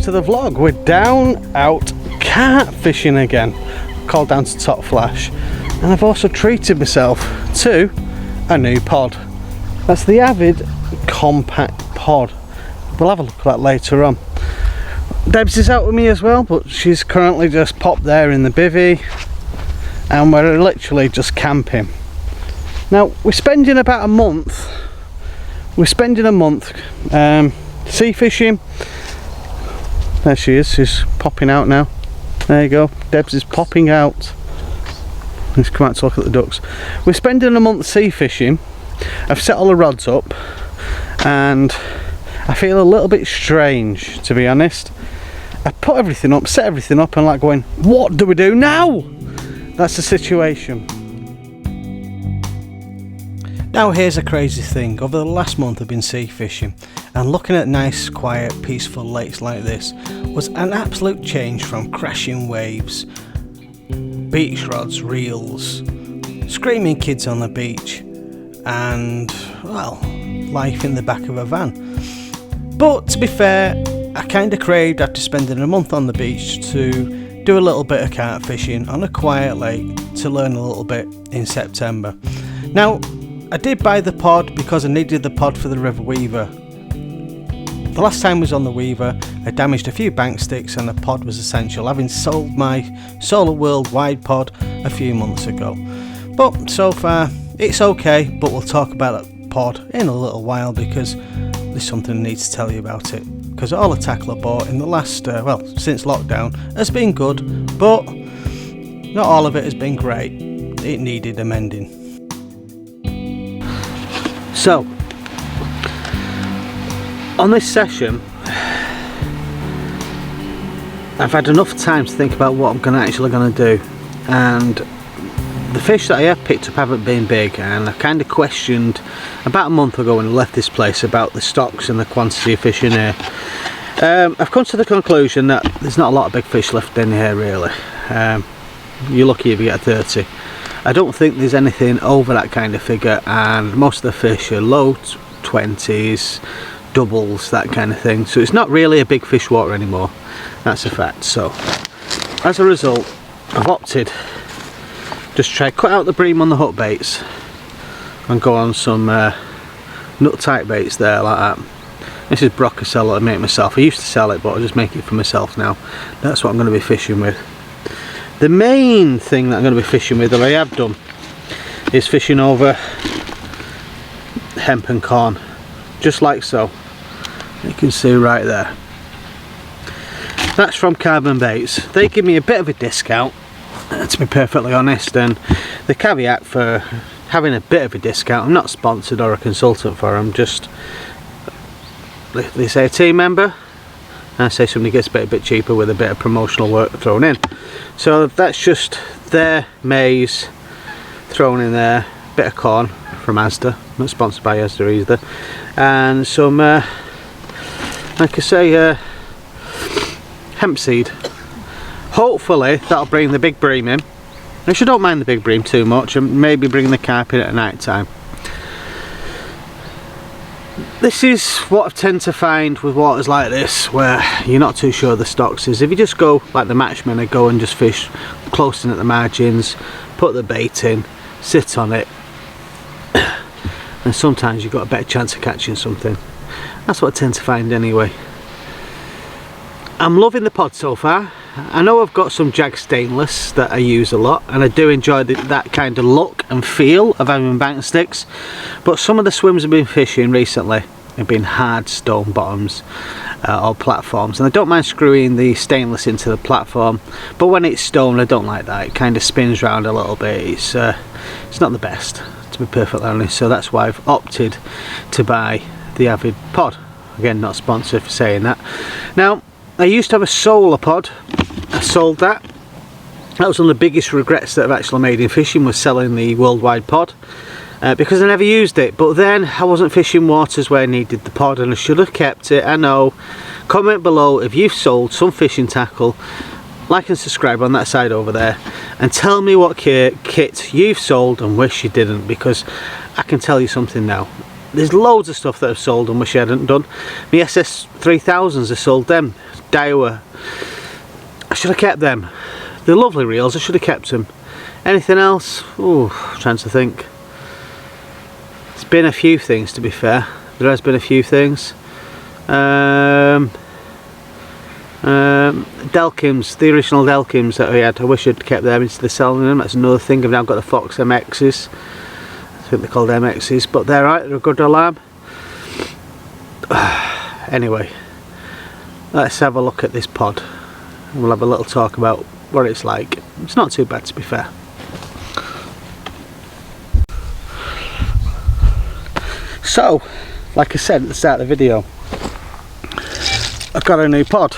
to the vlog. We're down out carp fishing again. Called down to Top Flash, and I've also treated myself to a new pod. That's the Avid Compact Pod. We'll have a look at that later on. Debs is out with me as well, but she's currently just popped there in the bivvy, and we're literally just camping. Now we're spending about a month. Sea fishing. There she is. She's popping out now. There you go. Debs is popping out. Let's come out to look at the ducks. We're spending a month sea fishing. I've set all the rods up, and I feel a little bit strange, to be honest. I put everything up, set everything up, and like going, what do we do now? That's the situation. Now here's a crazy thing. Over the last month I've been sea fishing, and looking at nice, quiet, peaceful lakes like this was an absolute change from crashing waves, beach rods, reels, screaming kids on the beach, and, well, life in the back of a van. But to be fair, I kind of craved, after spending a month on the beach, to do a little bit of carp fishing on a quiet lake to learn a little bit in September. Now, I did buy the pod because I needed the pod for the River Weaver. The last time I was on the Weaver, I damaged a few bank sticks and the pod was essential, having sold my Solar Worldwide pod a few months ago. But so far, it's okay, but we'll talk about that pod in a little while because there's something I need to tell you about it. Because all the tackle I bought in the last, since lockdown, has been good, but not all of it has been great. It needed amending. So, on this session, I've had enough time to think about what I'm actually going to do, and the fish that I have picked up haven't been big, and I kind of questioned about a month ago when I left this place about the stocks and the quantity of fish in here. I've come to the conclusion that there's not a lot of big fish left in here really. You're lucky if you get 30. I don't think there's anything over that kind of figure, and most of the fish are low 20s, doubles, that kind of thing. So it's not really a big fish water anymore. That's a fact. So as a result, I've opted just try cut out the bream on the hook baits and go on some nut type baits there like that. This is Broccasella that I make myself. I used to sell it, but I just make it for myself now. That's what I'm going to be fishing with. The main thing that I'm going to be fishing with, that I have done, is fishing over hemp and corn, just like so. You can see right there. That's from Carbon Baits. They give me a bit of a discount, to be perfectly honest, and the caveat for having a bit of a discount, I'm not sponsored or a consultant for them, just they say a team member, and I say somebody gets a bit cheaper with a bit of promotional work thrown in. So that's just their maize thrown in there, bit of corn from Asda, not sponsored by Asda either, and some like I say hemp seed. Hopefully that'll bring the big bream in. Actually, I don't mind the big bream too much, and maybe bring the carp in at night time. This is what I tend to find with waters like this, where you're not too sure the stocks is. If you just go like the matchmen, I go and just fish close in at the margins, put the bait in, sit on it, and sometimes you've got a better chance of catching something. That's what I tend to find anyway. I'm loving the pod so far. I know I've got some Jag stainless that I use a lot, and I do enjoy that kind of look and feel of having bank sticks, but some of the swims I've been fishing recently have been hard stone bottoms or platforms, and I don't mind screwing the stainless into the platform, but when it's stone I don't like that. It kind of spins round a little bit. It's not the best, to be perfectly honest, so that's why I've opted to buy the Avid pod. Again, not sponsored for saying that. Now, I used to have a solar pod. I sold that. That was one of the biggest regrets that I've actually made in fishing, was selling the worldwide pod, because I never used it. But then I wasn't fishing waters where I needed the pod, and I should have kept it. I know. Comment below if you've sold some fishing tackle. Like and subscribe on that side over there, and tell me what kit you've sold and wish you didn't, because I can tell you something now. there's loads of stuff that I've sold and wish I hadn't done. The SS3000s, I sold them. Daiwa. I should have kept them. They're lovely reels, I should have kept them. Anything else? Ooh, I'm trying to think. It's been a few things, to be fair. There has been a few things. Delkims, the original Delkims that we had, I wish I'd kept them instead of selling them. That's another thing. I've now got the Fox MXs. I think they're called MXs, but they're right, they're a good alarm. Anyway, let's have a look at this pod. We'll have a little talk about what it's like. It's not too bad, to be fair. So, like I said at the start of the video, I've got a new pod,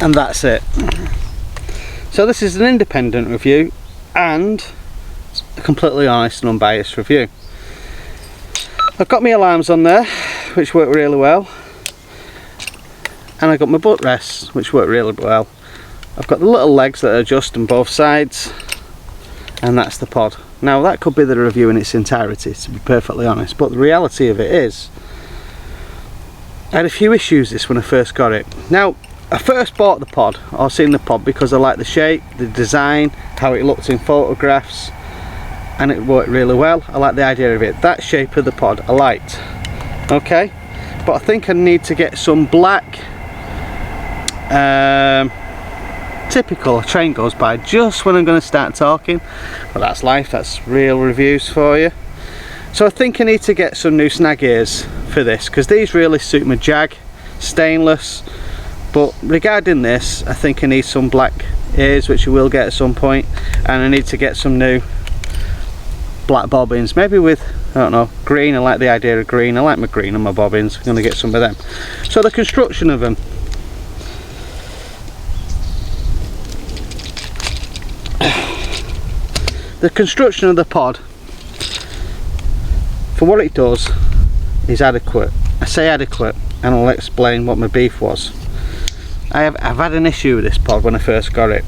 and that's it. So this is an independent review and a completely honest and unbiased review. I've got my alarms on there, which work really well, and I've got my butt rests, which work really well. I've got the little legs that adjust on both sides, and that's the pod. Now that could be the review in its entirety, to be perfectly honest, but the reality of it is I had a few issues this when I first got it. Now, I first bought the pod, or seen the pod, because I liked the shape, the design, how it looked in photographs, and it worked really well. I like the idea of it. That shape of the pod I liked. Okay, but I think I need to get some black, typical, a train goes by just when I'm going to start talking, but that's life, that's real reviews for you. So I think I need to get some new snag ears for this, because these really suit my Jag, stainless. But regarding this, I think I need some black ears, which I will get at some point, and I need to get some new black bobbins, maybe with, I don't know, green. I like the idea of green. I like my green on my bobbins. I'm going to get some of them. So the construction of them, the construction of the pod, for what it does, is adequate. I say adequate, and I'll explain what my beef was. I've had an issue with this pod when I first got it.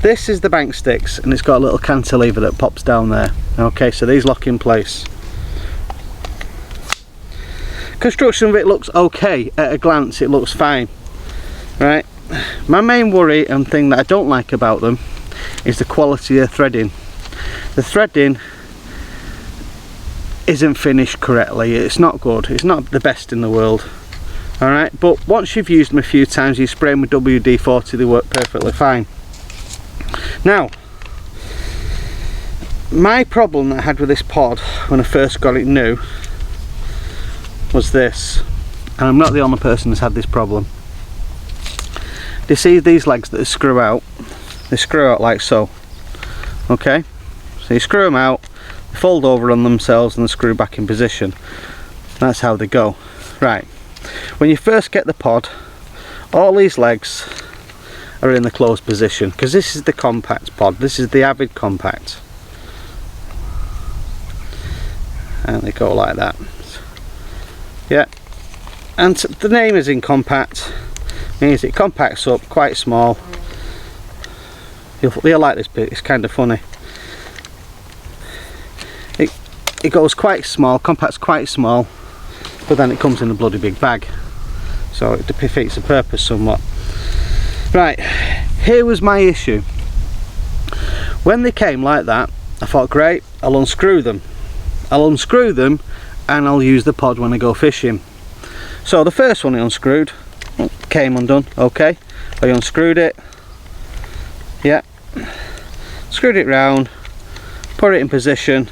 This is the bank sticks, and it's got a little cantilever that pops down there. Okay, so these lock in place. Construction of it looks okay at a glance, it looks fine, right? My main worry and thing that I don't like about them is the quality of threading. The threading isn't finished correctly. It's not good. It's not the best in the world. Alright, but once you've used them a few times, you spray them with WD-40, they work perfectly fine. Now, my problem that I had with this pod when I first got it new was this, and I'm not the only person that's had this problem. Do you see these legs that screw out? They screw out like so. Okay, so you screw them out, they fold over on themselves, and they screw back in position. That's how they go. Right, when you first get the pod, all these legs are in the closed position, because this is the compact pod. This is the Avid Compact, and they go like that. Yeah, and the name is in compact, means it compacts up quite small. You'll like this bit, it's kind of funny. It goes quite small, compacts quite small, but then it comes in a bloody big bag, so it defeats the purpose somewhat. Right, here was my issue. When they came like that, I thought, great, I'll unscrew them. I'll unscrew them and I'll use the pod when I go fishing. So the first one I unscrewed came undone. Okay, I unscrewed it, yeah, screwed it round, put it in position,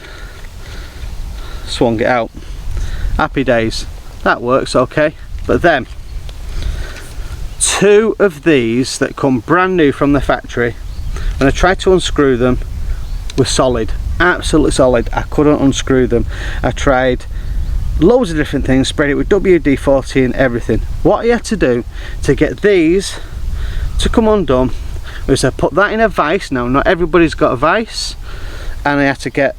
swung it out. Happy days, that works okay. But then two of these that come brand new from the factory, when I tried to unscrew them, were solid, absolutely solid. I couldn't unscrew them. I tried loads of different things, sprayed it with WD-40 and everything. What I had to do to get these to come undone was I put that in a vise. Now, not everybody's got a vise, and I had to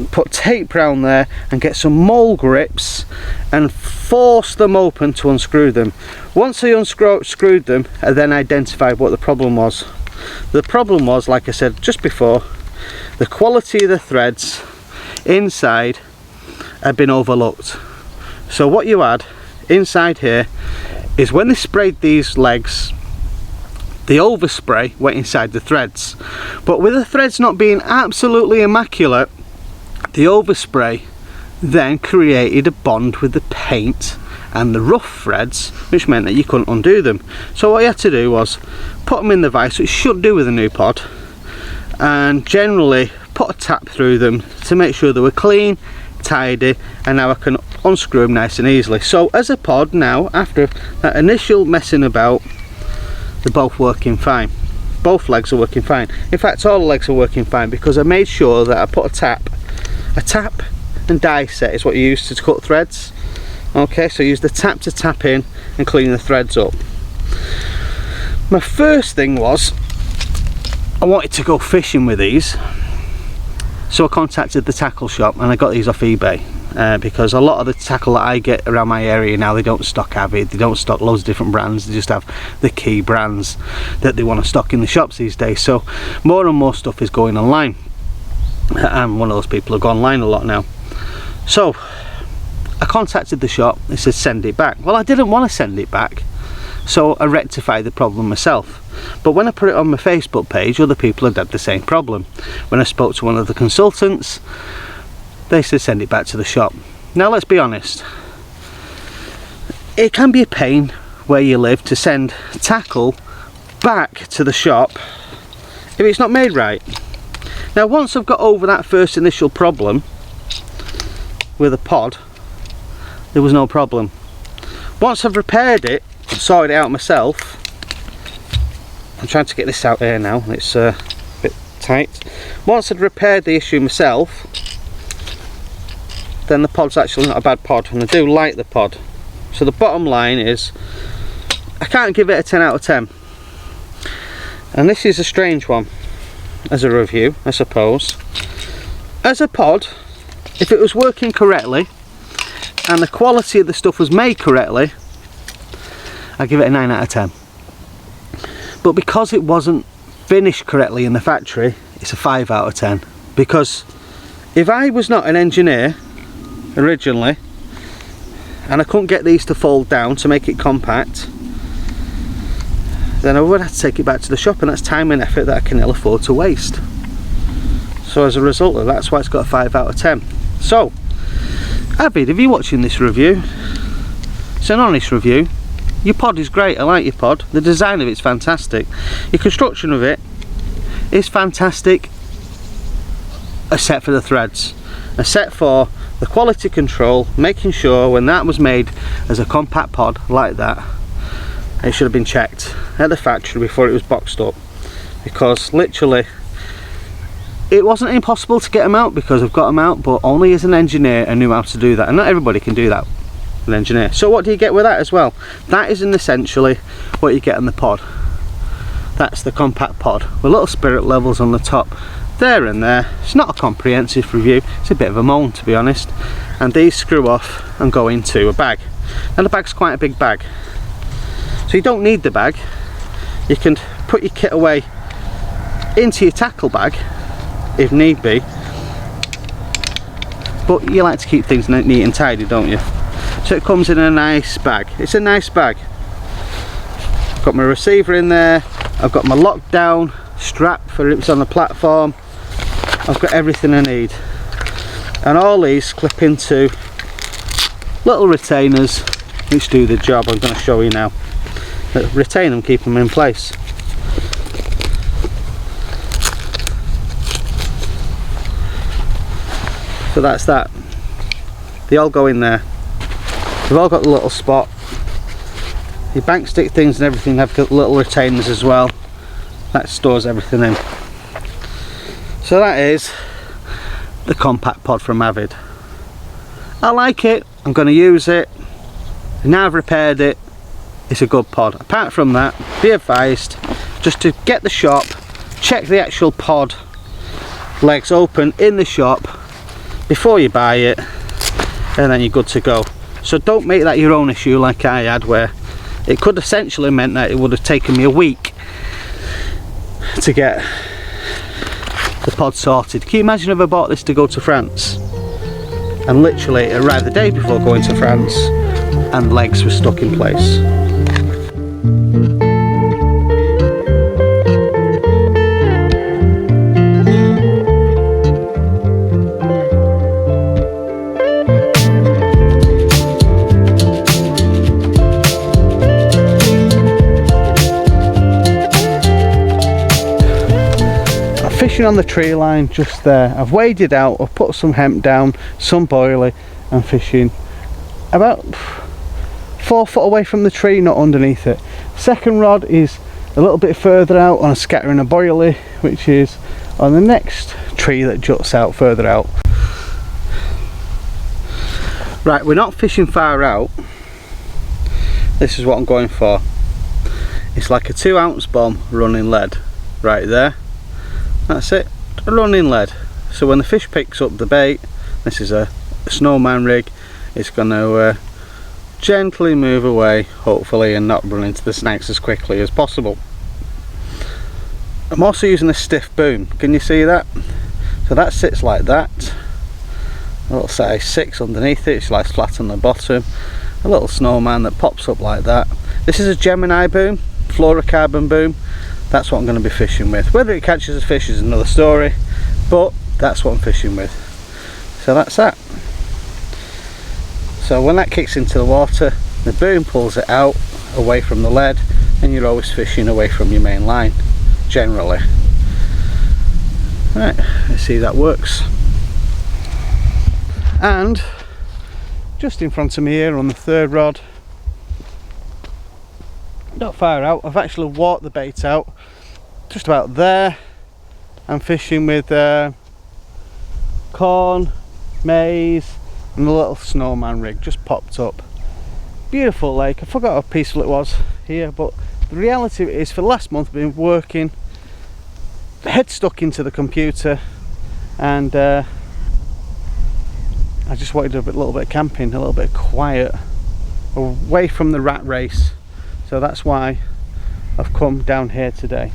put tape around there and get some mole grips and force them open to unscrew them. Once I unscrewed them, I then identified what the problem was. The problem was, like I said just before, the quality of the threads inside had been overlooked. So what you had inside here is when they sprayed these legs, the overspray went inside the threads, but with the threads not being absolutely immaculate, the overspray then created a bond with the paint and the rough threads, which meant that you couldn't undo them. So what you had to do was put them in the vise, which should do with a new pod, and generally put a tap through them to make sure they were clean, tidy, and now I can unscrew them nice and easily. So as a pod now, after that initial messing about, they're both working fine. Both legs are working fine. In fact, all the legs are working fine because I made sure that I put a tap and die set is what you use to cut threads. Okay, so use the tap to tap in and clean the threads up. My first thing was I wanted to go fishing with these, so I contacted the tackle shop and I got these off eBay, because a lot of the tackle that I get around my area now, they don't stock Avid, they don't stock loads of different brands, they just have the key brands that they want to stock in the shops these days. So more and more stuff is going online. I'm one of those people who go online a lot now. So I contacted the shop, they said send it back. Well, I didn't want to send it back, so I rectified the problem myself. But when I put it on my Facebook page, other people had the same problem. When I spoke to one of the consultants, they said send it back to the shop. Now let's be honest, it can be a pain where you live to send tackle back to the shop if it's not made right. Now once I've got over that first initial problem with a pod, there was no problem. Once I've repaired it, sorted it out myself, I'm trying to get this out here now, it's a bit tight. Once I'd repaired the issue myself, then the pod's actually not a bad pod, and I do like the pod. So the bottom line is, I can't give it a 10 out of 10. And this is a strange one as a review, I suppose. As a pod, if it was working correctly and the quality of the stuff was made correctly, I give it a 9 out of 10. But because it wasn't finished correctly in the factory, it's a 5 out of 10. Because if I was not an engineer originally and I couldn't get these to fold down to make it compact, then I would have to take it back to the shop, and that's time and effort that I can ill afford to waste. So as a result of that, that's why it's got a 5 out of 10. So Avid, if you're watching this review, it's an honest review. Your pod is great, I like your pod. The design of it's fantastic. Your construction of it is fantastic, except for the threads. Except for the quality control, making sure when that was made as a compact pod like that, it should have been checked at the factory before it was boxed up. Because literally, it wasn't impossible to get them out, because I've got them out, but only as an engineer I knew how to do that. And not everybody can do that. An engineer. So what do you get with that as well? That isn't essentially what you get in the pod. That's the compact pod with little spirit levels on the top there and there. It's not a comprehensive review, it's a bit of a moan, to be honest. And these screw off and go into a bag. Now the bag's quite a big bag, so you don't need the bag. You can put your kit away into your tackle bag if need be, but you like to keep things neat and tidy, don't you? So it comes in a nice bag. It's a nice bag. I've got my receiver in there, I've got my lockdown strap for it's on the platform, I've got everything I need, and all these clip into little retainers which do the job. I'm going to show you now. Retain them, keep them in place. So that's that. They all go in there. They've all got the little spot. Your bank stick things and everything have got little retainers as well. That stores everything in. So that is the compact pod from Avid. I like it, I'm going to use it. Now I've repaired it, it's a good pod. Apart from that, be advised just to get the shop, check the actual pod legs open in the shop before you buy it, and then you're good to go. So don't make that your own issue like I had, where it could essentially meant that it would have taken me a week to get the pod sorted. Can you imagine if I bought this to go to France? and literally it arrived the day before going to France and legs were stuck in place. Fishing on the tree line just there. I've waded out, I've put some hemp down, some boilie, and fishing about 4 foot away from the tree, not underneath it. Second rod is a little bit further out on a scattering a boilie, which is on the next tree that juts out further out. Right, we're not fishing far out. This is what I'm going for. It's like a 2 ounce bomb running lead right there. That's it, a running lead. So when the fish picks up the bait, this is a snowman rig, it's going to gently move away, hopefully, and not run into the snakes as quickly as possible. I'm also using a stiff boom, can you see that? So that sits like that, a little size 6 underneath it, it's like flat on the bottom, a little snowman that pops up like that. This is a Gemini boom, fluorocarbon boom. That's what I'm going to be fishing with. Whether it catches a fish is another story, but that's what I'm fishing with. So that's that. So when that kicks into the water, the boom pulls it out away from the lead, and you're always fishing away from your main line, generally. Right, let's see if that works. And just in front of me here on the third rod, not far out, I've actually walked the bait out just about there. I'm fishing with corn, maize, and a little snowman rig just popped up. Beautiful lake. I forgot how peaceful it was here, but the reality is for the last month I've been working, head stuck into the computer, and I just wanted a little bit of camping, a little bit of quiet, away from the rat race. So that's why I've come down here today.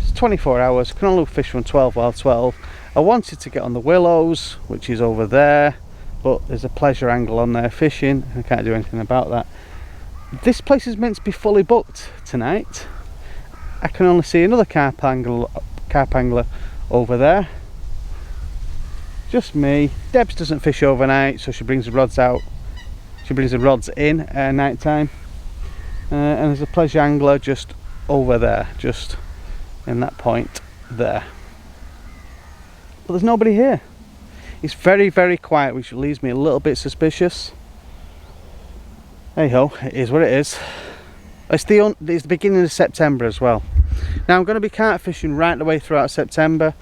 It's 24 hours, can only fish from 12 while 12. I wanted to get on the willows, which is over there, but there's a pleasure angle on there fishing, and I can't do anything about that. This place is meant to be fully booked tonight. I can only see another carp angler over there. Just me. Debs doesn't fish overnight, so she brings the rods out. She brings the rods in at night time. And there's a pleasure angler just over there, just in that point there. But there's nobody here. It's very, very quiet, which leaves me a little bit suspicious. Hey ho, it is what it is. It's the beginning of September as well. Now I'm going to be carp fishing right the way throughout September.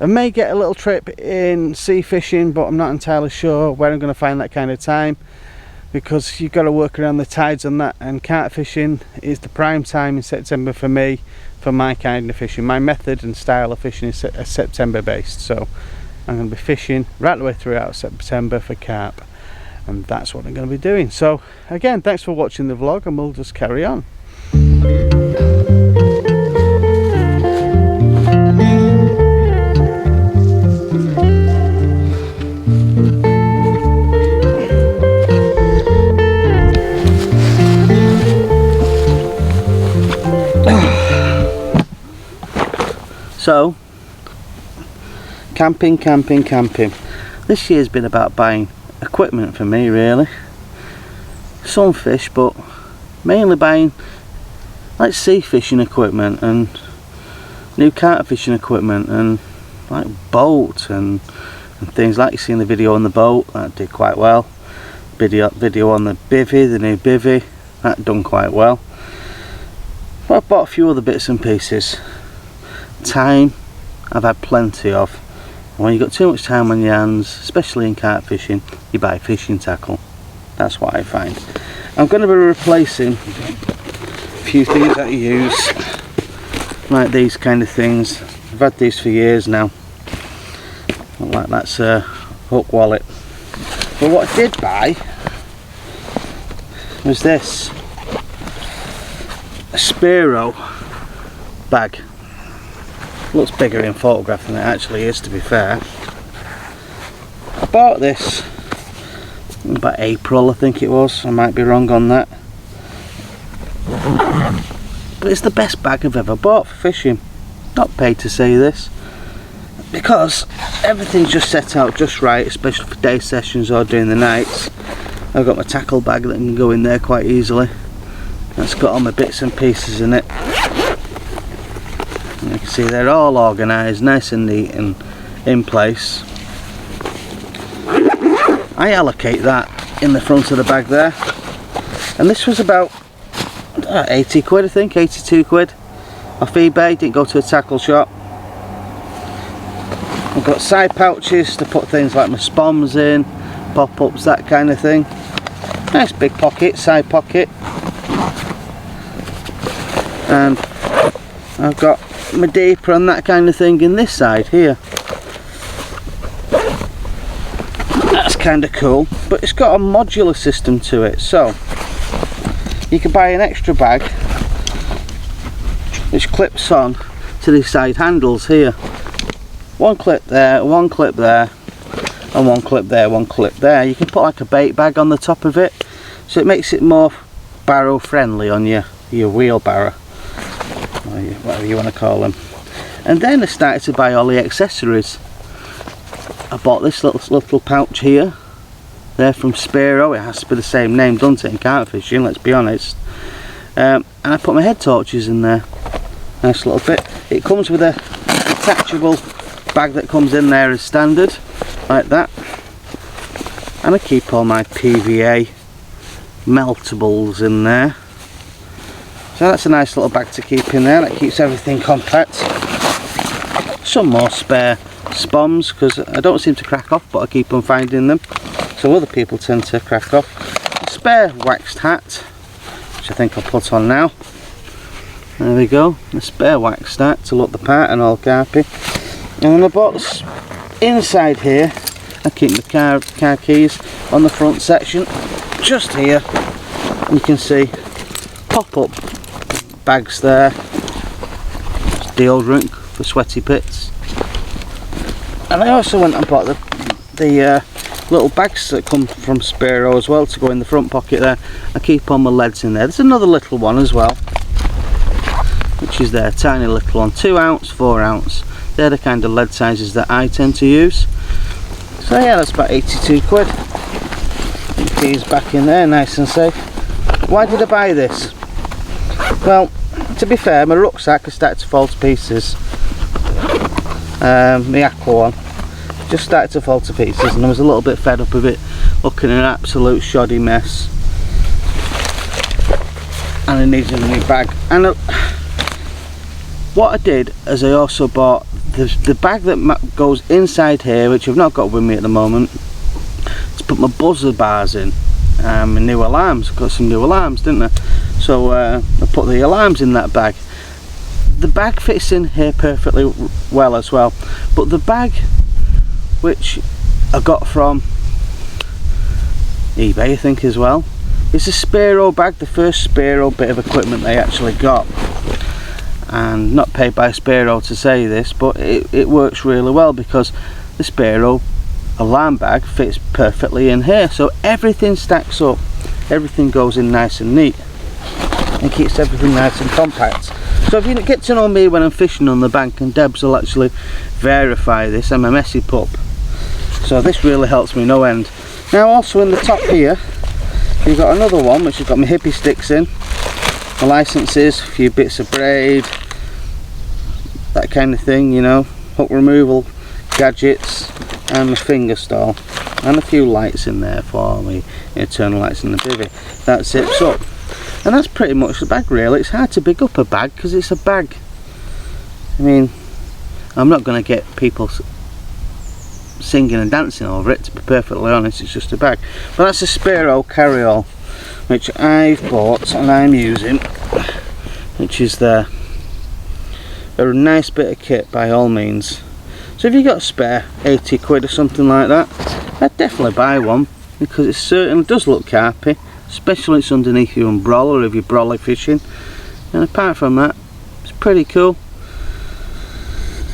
I may get a little trip in sea fishing, but I'm not entirely sure where I'm going to find that kind of time, because you've got to work around the tides on that, and carp fishing is the prime time in September for me, for my kind of fishing. My method and style of fishing is September based, so I'm going to be fishing right the way throughout September for carp, and that's what I'm going to be doing. So again, thanks for watching the vlog, and we'll just carry on. So, camping. This year's been about buying equipment for me, really. Some fish, but mainly buying like sea fishing equipment and new carp fishing equipment, and like boats and things like you see in the video on the boat. That did quite well. Video on the bivvy, the new bivvy, that done quite well. But I've bought a few other bits and pieces. Time I've had plenty of. When you've got too much time on your hands, especially in carp fishing, you buy fishing tackle. That's what I find. I'm going to be replacing a few things that I use, like these kind of things. I've had these for years now. Like that's a hook wallet. But what I did buy was this, a Spiro bag. Looks bigger in photograph than it actually is, to be fair. bought this about April, I think it was. I might be wrong on that. But it's the best bag I've ever bought for fishing. Not paid to say this, because everything's just set out just right, especially for day sessions or during the nights. I've got my tackle bag that can go in there quite easily. That's got all my bits and pieces in it. And you can see they're all organised, nice and neat and in place. I allocate that in the front of the bag there, and this was about 80 quid, I think, 82 quid off eBay. Didn't go to a tackle shop. I've got side pouches to put things like my spoms in, pop-ups, that kind of thing. Nice big pocket, side pocket. And I've got my deeper and that kind of thing in this side here. That's kind of cool, but it's got a modular system to it, so you can buy an extra bag which clips on to the side handles here. One clip there, one clip there, and one clip there, one clip there. You can put like a bait bag on the top of it, so it makes it more barrow friendly on your wheelbarrow, or whatever you want to call them. And then I started to buy all the accessories. I bought this little pouch here. They're from Spiro. It has to be the same name, doesn't it, in carp fishing, let's be honest. And I put my head torches in there. Nice little bit. It comes with a detachable bag that comes in there as standard, like that. And I keep all my PVA meltables in there. So that's a nice little bag to keep in there. That keeps everything compact. Some more spare spoms, because I don't seem to crack off, but I keep on finding them, so other people tend to crack off. A spare waxed hat, which I think I'll put on now. There we go, a spare waxed hat to look the part and all carpy. And then I bought this inside here. I keep the car keys on the front section, just here. You can see pop-up bags there. It's deodorant for sweaty pits. And I also went and bought the little bags that come from Spiro as well to go in the front pocket there. I keep all my leads in there. There's another little one as well, which is there, tiny little one, 2 ounce, 4 ounce. They're the kind of lead sizes that I tend to use. So yeah, that's about 82 quid. The keys back in there, nice and safe. Why did I buy this? Well, to be fair, my rucksack has started to fall to pieces. The aqua one just started to fall to pieces, and I was a little bit fed up of it looking an absolute shoddy mess, and I needed a new bag. And what I did is I also bought the bag that goes inside here, which I've not got with me at the moment, to put my buzzer bars in, my new alarms. I've got some new alarms, didn't I? So I put the alarms in that bag. The bag fits in here perfectly well as well, but the bag which I got from eBay, I think, as well, it's a Spiro bag, the first Spiro bit of equipment they actually got. And not paid by Spiro to say this, but it works really well, because the Spiro alarm bag fits perfectly in here, so everything stacks up, everything goes in nice and neat, and keeps everything nice and compact. So if you get to know me when I'm fishing on the bank, and Debs will actually verify this, I'm a messy pup, so this really helps me no end. Now also in the top here you've got another one which has got my hippie sticks in, my licenses, a few bits of braid, that kind of thing, you know, hook removal gadgets, and my finger stall, and a few lights in there for me, internal lights in the bivvy. That zips up, and that's pretty much the bag really. It's hard to big up a bag because it's a bag. I mean, I'm not going to get people singing and dancing over it, to be perfectly honest. It's just a bag. But that's a Spiro carry-all which I've bought and I'm using, which is a nice bit of kit by all means. So if you got a spare 80 quid or something like that, I'd definitely buy one, because it certainly does look carpy, especially when it's underneath your umbrella if you're brolly fishing. And apart from that, it's pretty cool.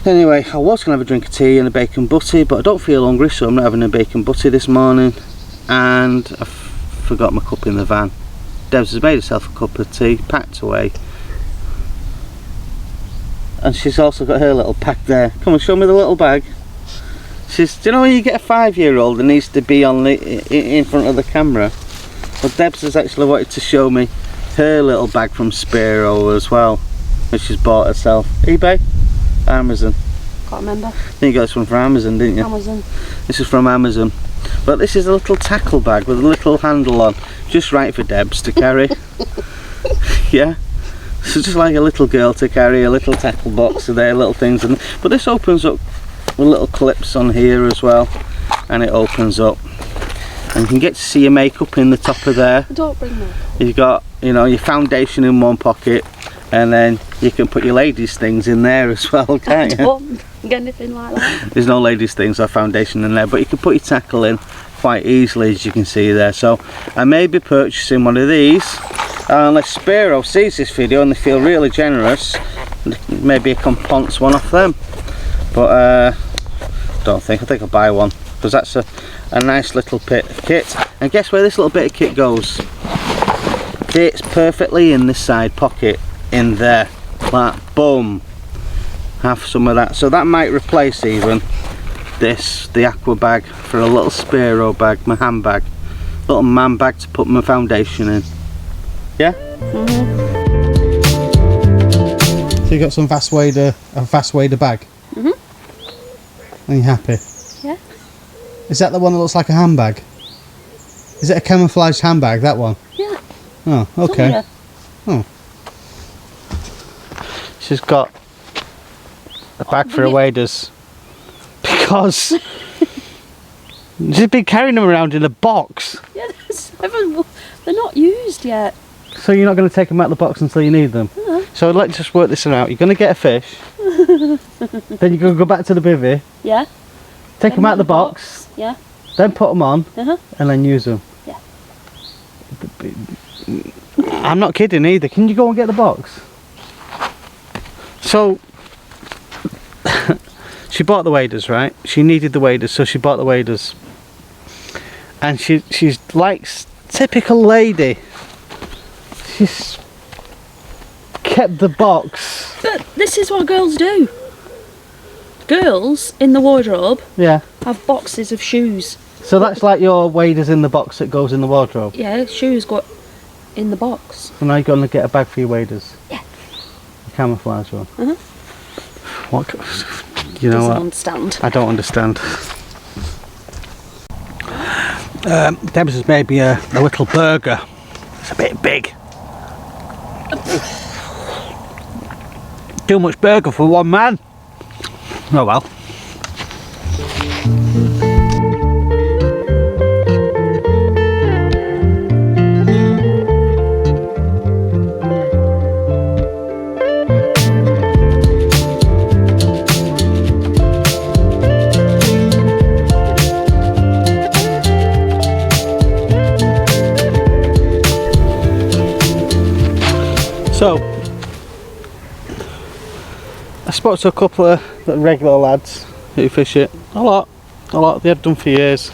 Anyway, I was going to have a drink of tea and a bacon butty, but I don't feel hungry, so I'm not having a bacon butty this morning. And I forgot my cup in the van. Debs has made herself a cup of tea, packed away. And she's also got her little pack there. Come on, show me the little bag. She's, do you know when you get a 5-year-old that needs to be on in front of the camera? Well, Debs has actually wanted to show me her little bag from Spiro as well, which she's bought herself. eBay? Amazon? Can't remember. I think you got this one from Amazon, didn't you? Amazon. This is from Amazon. But this is a little tackle bag with a little handle on. Just right for Debs to carry. Yeah? So just like a little girl to carry, a little tackle box of their little things. But this opens up with little clips on here as well. And it opens up. And you can get to see your makeup in the top of there. Don't bring makeup. You've got, you know, your foundation in one pocket. And then you can put your ladies' things in there as well, can't you? Don't get anything like that. There's no ladies' things or foundation in there, but you can put your tackle in quite easily, as you can see there. So I may be purchasing one of these, unless Spiro sees this video and they feel really generous, maybe I can ponce one off them. But I think I'll buy one, because that's a nice little bit of kit. And guess where this little bit of kit goes? Fits perfectly in this side pocket. In there, like boom, have some of that. So that might replace even the aqua bag for a little Spiro bag, my handbag, little man bag to put my foundation in. Yeah. So you got some a Vast Wader bag. Are you happy? Yeah. Is that the one that looks like a handbag? Is it a camouflaged handbag? That one? Yeah. Oh, okay. Oh. She's got a bag for her waders because she's been carrying them around in a box. Yeah, they're not used yet. So you're not going to take them out of the box until you need them? So let's just work this out. You're going to get a fish, then you're going to go back to the bivvy. Yeah. Take them out of the box. Yeah. Then put them on and then use them. Yeah. I'm not kidding either. Can you go and get the box? So she bought the waders, right? She needed the waders, so she bought the waders. And she's like typical lady. She's kept the box. But this is what girls do. Girls in the wardrobe have boxes of shoes. So that's like your waders in the box that goes in the wardrobe? Yeah, shoes go in the box. So now you're going to get a bag for your waders? Yeah. A camouflage one? What? You know what? Understand. I don't understand. Debs has made me a little burger. It's a bit big. Too much burger for one man. Oh well. So, I spoke to a couple of the regular lads who fish it a lot, they had done for years,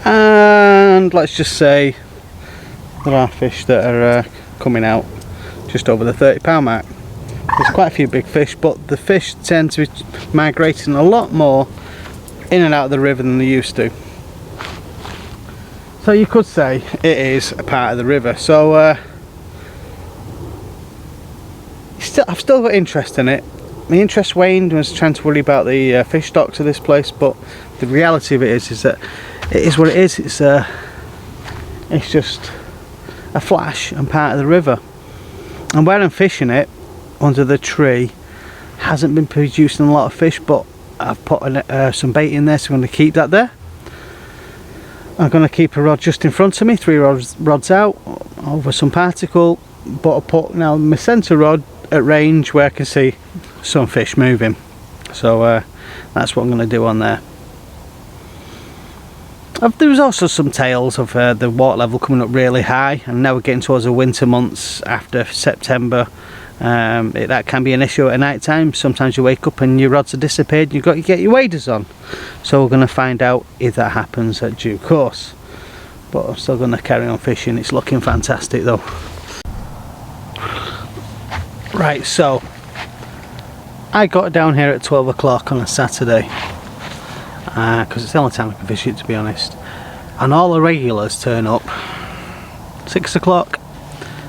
and let's just say there are fish that are coming out just over the £30 mark. There's quite a few big fish, but the fish tend to be migrating a lot more in and out of the river than they used to. So you could say it is a part of the river. So I've still got interest in it. My interest waned when I was trying to worry about the fish stocks of this place, but the reality of it is that it is what it is. It's just a flash and part of the river. And where I'm fishing it, under the tree, hasn't been producing a lot of fish, but I've put some bait in there, so I'm going to keep that there. I'm going to keep a rod just in front of me, 3 rods out, over some particle, but I put now my centre rod at range where I can see some fish moving. So that's what I'm going to do on there. There was also some tales of the water level coming up really high, and now we're getting towards the winter months after September. That can be an issue at night time. Sometimes you wake up and your rods are disappeared and you've got to get your waders on. So we're going to find out if that happens at due course. But I'm still going to carry on fishing. It's looking fantastic though. Right, so I got down here at 12 o'clock on a Saturday because it's the only time I can fish it, to be honest, and all the regulars turn up 6 o'clock.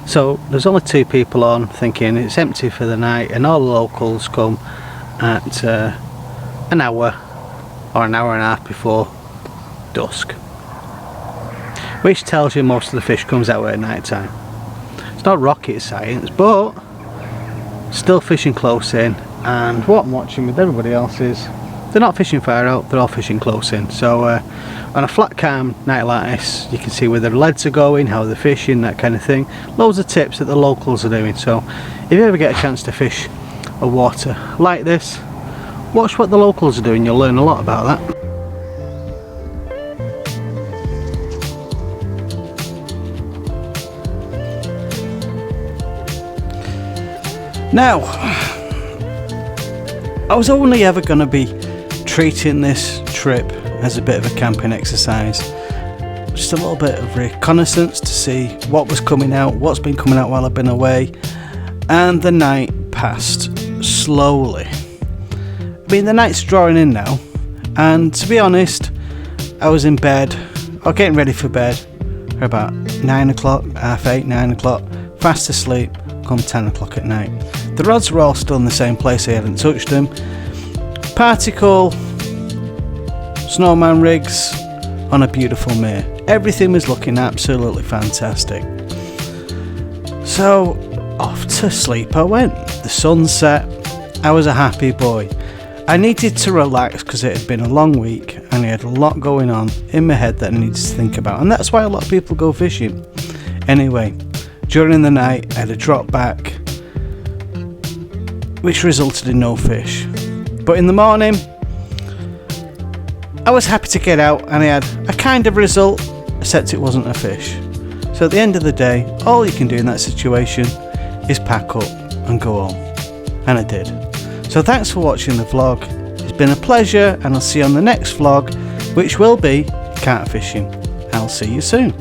So there's only 2 people on, thinking it's empty for the night, and all the locals come at an hour or an hour and a half before dusk, which tells you most of the fish comes out at night time. It's not rocket science, but still fishing close in, and what I'm watching with everybody else is they're not fishing far out, they're all fishing close in. So on a flat calm night like this, you can see where their leads are going, how they're fishing, that kind of thing. Loads of tips that the locals are doing. So if you ever get a chance to fish a water like this, watch what the locals are doing, you'll learn a lot about that. Now, I was only ever going to be treating this trip as a bit of a camping exercise, just a little bit of reconnaissance to see what was coming out, what's been coming out while I've been away, and the night passed slowly. I mean, the night's drawing in now, and to be honest, I was in bed, or getting ready for bed, for about 9 o'clock, half 8, 9 o'clock, fast asleep, come 10 o'clock at night. The rods were all still in the same place, I hadn't touched them. Particle, snowman rigs on a beautiful mere. Everything was looking absolutely fantastic. So off to sleep I went. The sun set, I was a happy boy. I needed to relax because it had been a long week and I had a lot going on in my head that I needed to think about, and that's why a lot of people go fishing. Anyway, during the night I had a drop back, which resulted in no fish. But in the morning, I was happy to get out and I had a kind of result, except it wasn't a fish. So at the end of the day, all you can do in that situation is pack up and go home. And I did. So thanks for watching the vlog. It's been a pleasure, and I'll see you on the next vlog, which will be carp fishing. I'll see you soon.